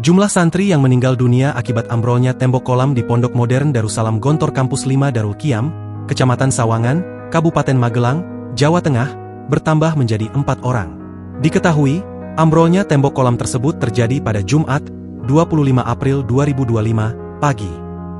Jumlah santri yang meninggal dunia akibat ambrolnya tembok kolam di Pondok Modern Darussalam Gontor Kampus 5 Darul Qiyam, Kecamatan Sawangan, Kabupaten Magelang, Jawa Tengah, bertambah menjadi 4 orang. Diketahui, ambrolnya tembok kolam tersebut terjadi pada Jumat, 25 April 2025, pagi.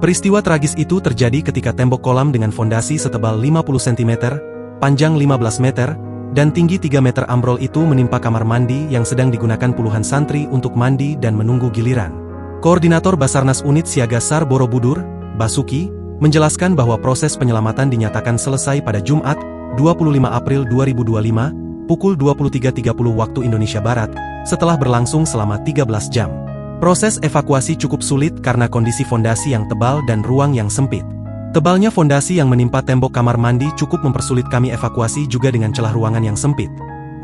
Peristiwa tragis itu terjadi ketika tembok kolam dengan fondasi setebal 50 cm, panjang 15 meter, dan tinggi 3 meter ambrol itu menimpa kamar mandi yang sedang digunakan puluhan santri untuk mandi dan menunggu giliran. Koordinator Basarnas Unit Siaga SAR Borobudur, Basuki, menjelaskan bahwa proses penyelamatan dinyatakan selesai pada Jumat, 25 April 2025, pukul 23.30 waktu Indonesia Barat, setelah berlangsung selama 13 jam. Proses evakuasi cukup sulit karena kondisi fondasi yang tebal dan ruang yang sempit. Tebalnya fondasi yang menimpa tembok kamar mandi cukup mempersulit kami evakuasi juga dengan celah ruangan yang sempit.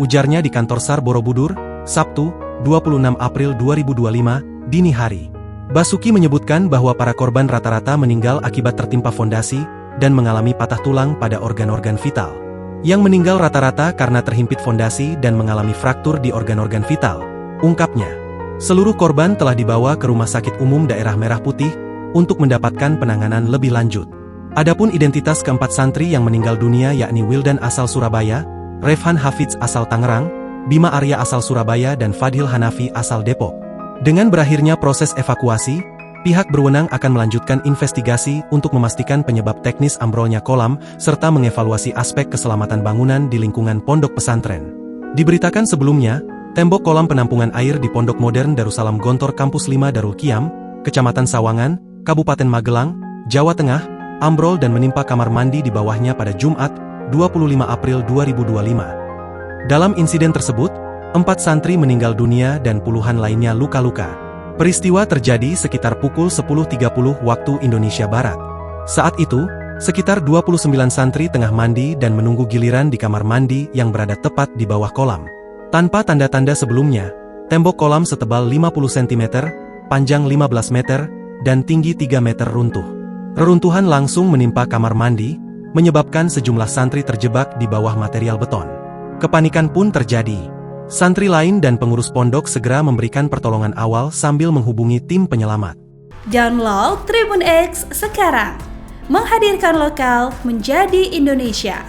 Ujarnya di kantor SAR Borobudur, Sabtu, 26 April 2025, dini hari. Basuki menyebutkan bahwa para korban rata-rata meninggal akibat tertimpa fondasi dan mengalami patah tulang pada organ-organ vital. Yang meninggal rata-rata karena terhimpit fondasi dan mengalami fraktur di organ-organ vital, ungkapnya. Seluruh korban telah dibawa ke Rumah Sakit Umum Daerah Merah Putih untuk mendapatkan penanganan lebih lanjut. Adapun identitas keempat santri yang meninggal dunia yakni Wildan asal Surabaya, Refhan Hafidz asal Tangerang, Bima Arya asal Surabaya dan Fadhil Hanafi asal Depok. Dengan berakhirnya proses evakuasi, pihak berwenang akan melanjutkan investigasi untuk memastikan penyebab teknis ambrolnya kolam serta mengevaluasi aspek keselamatan bangunan di lingkungan pondok pesantren. Diberitakan sebelumnya, tembok kolam penampungan air di Pondok Modern Darussalam Gontor Kampus 5 Darul Qiyam, Kecamatan Sawangan, Kabupaten Magelang, Jawa Tengah, ambrol dan menimpa kamar mandi di bawahnya pada Jumat, 25 April 2025. Dalam insiden tersebut, 4 santri meninggal dunia dan puluhan lainnya luka-luka. Peristiwa terjadi sekitar pukul 10.30 waktu Indonesia Barat. Saat itu, sekitar 29 santri tengah mandi dan menunggu giliran di kamar mandi yang berada tepat di bawah kolam. Tanpa tanda-tanda sebelumnya, tembok kolam setebal 50 cm, panjang 15 meter, dan tinggi 3 meter runtuh. Reruntuhan langsung menimpa kamar mandi, menyebabkan sejumlah santri terjebak di bawah material beton. Kepanikan pun terjadi. Santri lain dan pengurus pondok segera memberikan pertolongan awal sambil menghubungi tim penyelamat. Download Tribun X sekarang, menghadirkan lokal menjadi Indonesia.